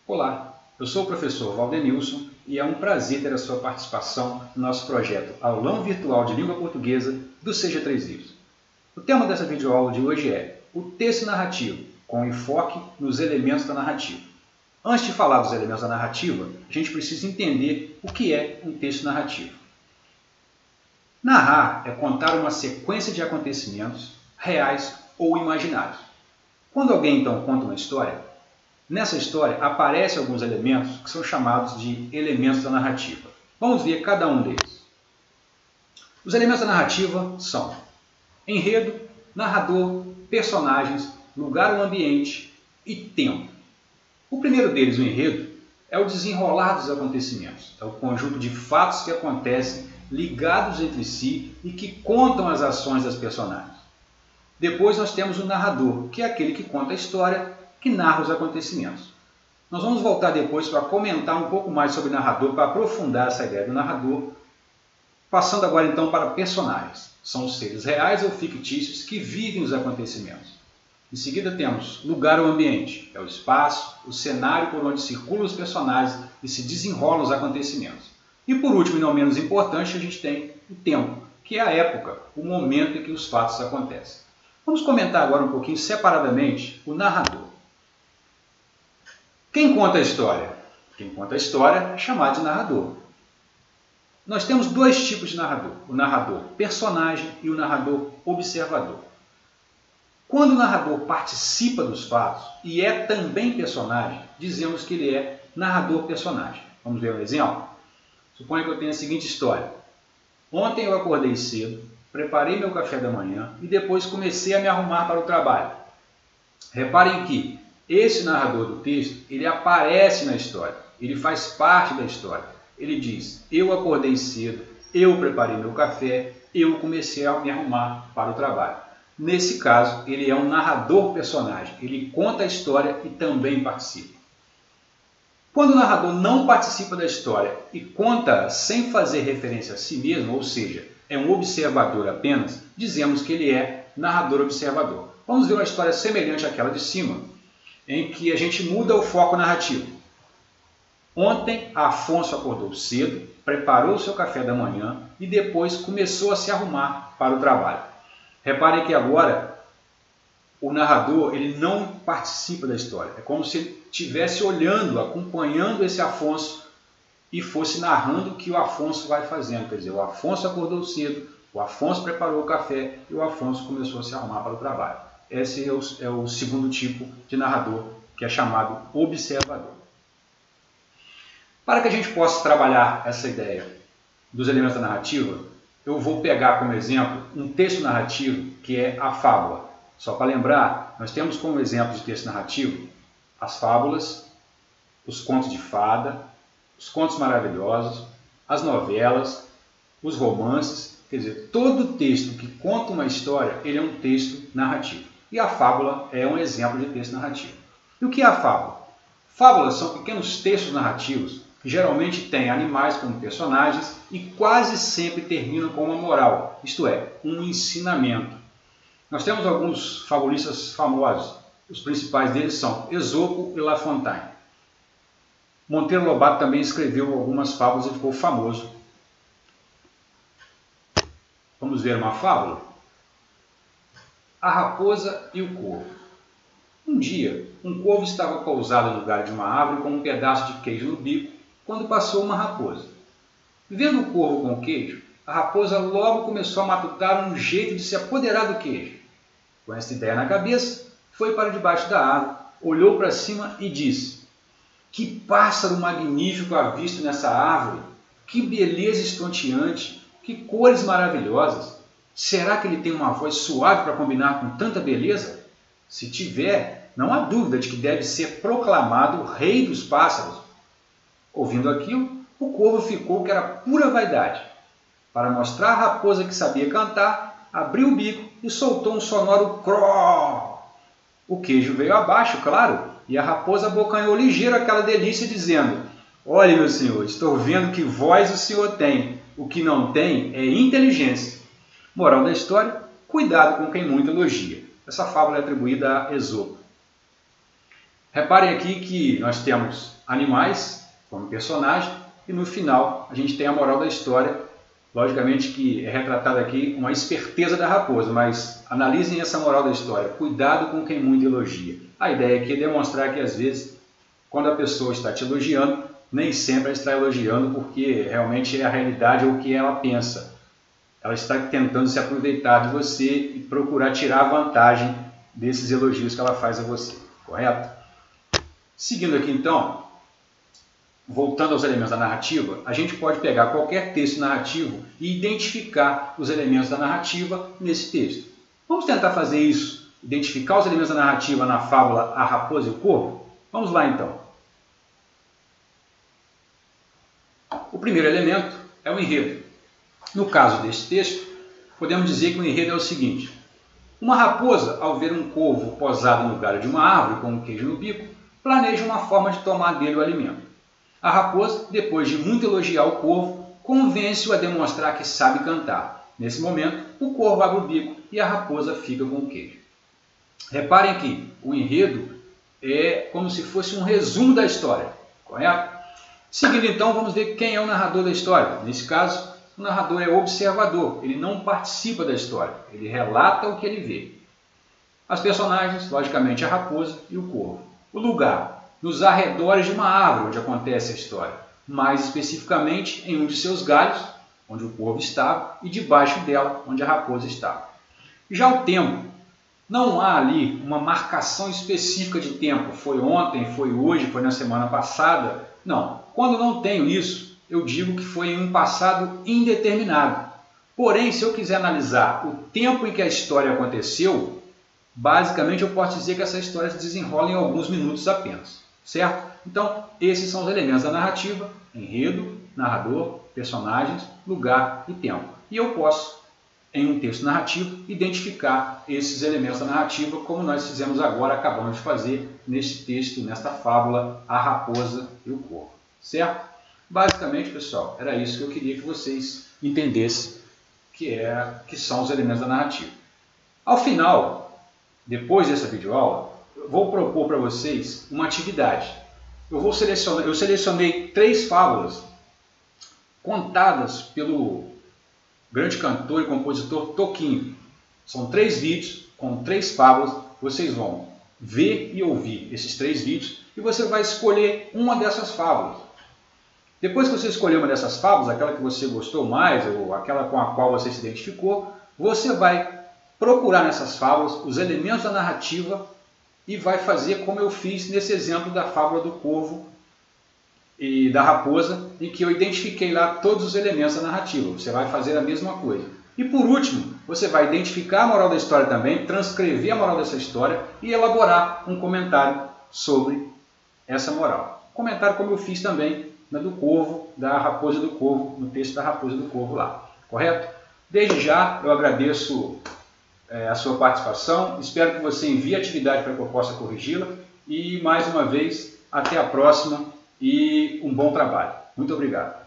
Olá, eu sou o professor Valdenilson e é um prazer ter a sua participação no nosso projeto Aulão Virtual de Língua Portuguesa do Seja 3 Livros. O tema dessa videoaula de hoje é o texto narrativo, com enfoque nos elementos da narrativa. Antes de falar dos elementos da narrativa, a gente precisa entender o que é um texto narrativo. Narrar é contar uma sequência de acontecimentos reais ou imaginários. Quando alguém então conta uma história, nessa história aparecem alguns elementos que são chamados de elementos da narrativa. Vamos ver cada um deles. Os elementos da narrativa são enredo, narrador, personagens, lugar ou ambiente e tempo. O primeiro deles, o enredo, é o desenrolar dos acontecimentos. É o conjunto de fatos que acontecem ligados entre si e que contam as ações das personagens. Depois nós temos o narrador, que é aquele que conta a história, que narra os acontecimentos. Nós vamos voltar depois para comentar um pouco mais sobre o narrador, para aprofundar essa ideia do narrador, passando agora então para personagens. São os seres reais ou fictícios que vivem os acontecimentos. Em seguida temos lugar ou ambiente, é o espaço, o cenário por onde circulam os personagens e se desenrolam os acontecimentos. E por último, e não menos importante, a gente tem o tempo, que é a época, o momento em que os fatos acontecem. Vamos comentar agora um pouquinho separadamente o narrador. Quem conta a história? Quem conta a história é chamado de narrador. Nós temos dois tipos de narrador, o narrador personagem e o narrador observador. Quando o narrador participa dos fatos e é também personagem, dizemos que ele é narrador-personagem. Vamos ver um exemplo? Suponha que eu tenha a seguinte história. Ontem eu acordei cedo, preparei meu café da manhã e depois comecei a me arrumar para o trabalho. Reparem que esse narrador do texto, ele aparece na história, ele faz parte da história. Ele diz, eu acordei cedo, eu preparei meu café, eu comecei a me arrumar para o trabalho. Nesse caso, ele é um narrador-personagem, ele conta a história e também participa. Quando o narrador não participa da história e conta sem fazer referência a si mesmo, ou seja, é um observador apenas, dizemos que ele é narrador-observador. Vamos ver uma história semelhante àquela de cima, em que a gente muda o foco narrativo. Ontem, Afonso acordou cedo, preparou seu café da manhã e depois começou a se arrumar para o trabalho. Reparem que agora o narrador ele não participa da história. É como se ele estivesse olhando, acompanhando esse Afonso e fosse narrando o que o Afonso vai fazendo. Quer dizer, o Afonso acordou cedo, o Afonso preparou o café e o Afonso começou a se arrumar para o trabalho. Esse é o segundo tipo de narrador, que é chamado observador. Para que a gente possa trabalhar essa ideia dos elementos da narrativa, eu vou pegar como exemplo um texto narrativo que é a fábula. Só para lembrar, nós temos como exemplo de texto narrativo as fábulas, os contos de fada, os contos maravilhosos, as novelas, os romances, quer dizer, todo texto que conta uma história, ele é um texto narrativo. E a fábula é um exemplo de texto narrativo. E o que é a fábula? Fábulas são pequenos textos narrativos que geralmente têm animais como personagens e quase sempre terminam com uma moral, isto é, um ensinamento. Nós temos alguns fabulistas famosos. Os principais deles são Esopo e La Fontaine. Monteiro Lobato também escreveu algumas fábulas e ficou famoso. Vamos ver uma fábula? A Raposa e o Corvo. Um dia, um corvo estava pousado no galho de uma árvore com um pedaço de queijo no bico, quando passou uma raposa. Vendo o corvo com o queijo, a raposa logo começou a matutar um jeito de se apoderar do queijo. Com essa ideia na cabeça, foi para debaixo da árvore, olhou para cima e disse: que pássaro magnífico avisto nessa árvore! Que beleza estonteante! Que cores maravilhosas! Será que ele tem uma voz suave para combinar com tanta beleza? Se tiver, não há dúvida de que deve ser proclamado o rei dos pássaros. Ouvindo aquilo, o corvo ficou que era pura vaidade. Para mostrar à raposa que sabia cantar, abriu o bico e soltou um sonoro cró. O queijo veio abaixo, claro, e a raposa abocanhou ligeiro aquela delícia, dizendo: olhe, meu senhor, estou vendo que voz o senhor tem. O que não tem é inteligência. Moral da história: cuidado com quem muito elogia. Essa fábula é atribuída a Esopo. Reparem aqui que nós temos animais como personagem e no final a gente tem a moral da história. Logicamente que é retratada aqui uma esperteza da raposa, mas analisem essa moral da história. Cuidado com quem muito elogia. A ideia aqui é demonstrar que às vezes, quando a pessoa está te elogiando, nem sempre ela está elogiando porque realmente é a realidade ou o que ela pensa. Ela está tentando se aproveitar de você e procurar tirar vantagem desses elogios que ela faz a você, correto? Seguindo aqui então, voltando aos elementos da narrativa, a gente pode pegar qualquer texto narrativo e identificar os elementos da narrativa nesse texto. Vamos tentar fazer isso, identificar os elementos da narrativa na fábula A Raposa e o Corvo? Vamos lá então. O primeiro elemento é o enredo. No caso deste texto, podemos dizer que o enredo é o seguinte: uma raposa, ao ver um corvo posado no galho de uma árvore com um queijo no bico, planeja uma forma de tomar dele o alimento. A raposa, depois de muito elogiar o corvo, convence-o a demonstrar que sabe cantar. Nesse momento, o corvo abre o bico e a raposa fica com o queijo. Reparem que o enredo é como se fosse um resumo da história, correto? Seguindo então, vamos ver quem é o narrador da história. Nesse caso, o narrador é o observador, ele não participa da história, ele relata o que ele vê. As personagens, logicamente, a raposa e o corvo. O lugar, nos arredores de uma árvore onde acontece a história, mais especificamente em um de seus galhos, onde o corvo estava, e debaixo dela, onde a raposa estava. Já o tempo, não há ali uma marcação específica de tempo, foi ontem, foi hoje, foi na semana passada, não. Quando não tenho isso, eu digo que foi em um passado indeterminado. Porém, se eu quiser analisar o tempo em que a história aconteceu, basicamente eu posso dizer que essa história se desenrola em alguns minutos apenas, certo? Então, esses são os elementos da narrativa: enredo, narrador, personagens, lugar e tempo. E eu posso, em um texto narrativo, identificar esses elementos da narrativa, como nós fizemos agora, acabamos de fazer neste texto, nesta fábula, A Raposa e o Corvo, certo? Basicamente, pessoal, era isso que eu queria que vocês entendessem que são os elementos da narrativa. Ao final, depois dessa videoaula, eu vou propor para vocês uma atividade. Eu selecionei 3 fábulas contadas pelo grande cantor e compositor Toquinho. São 3 vídeos com 3 fábulas. Vocês vão ver e ouvir esses 3 vídeos e você vai escolher uma dessas fábulas. Depois que você escolher uma dessas fábulas, aquela que você gostou mais ou aquela com a qual você se identificou, você vai procurar nessas fábulas os elementos da narrativa e vai fazer como eu fiz nesse exemplo da fábula do corvo e da raposa, em que eu identifiquei lá todos os elementos da narrativa. Você vai fazer a mesma coisa. E por último, você vai identificar a moral da história também, transcrever a moral dessa história e elaborar um comentário sobre essa moral. Comentário como eu fiz também na do corvo, da raposa do corvo, no texto da raposa do corvo lá. Correto? Desde já eu agradeço a sua participação, espero que você envie a atividade para que eu possa corrigi-la e mais uma vez, até a próxima e um bom trabalho. Muito obrigado.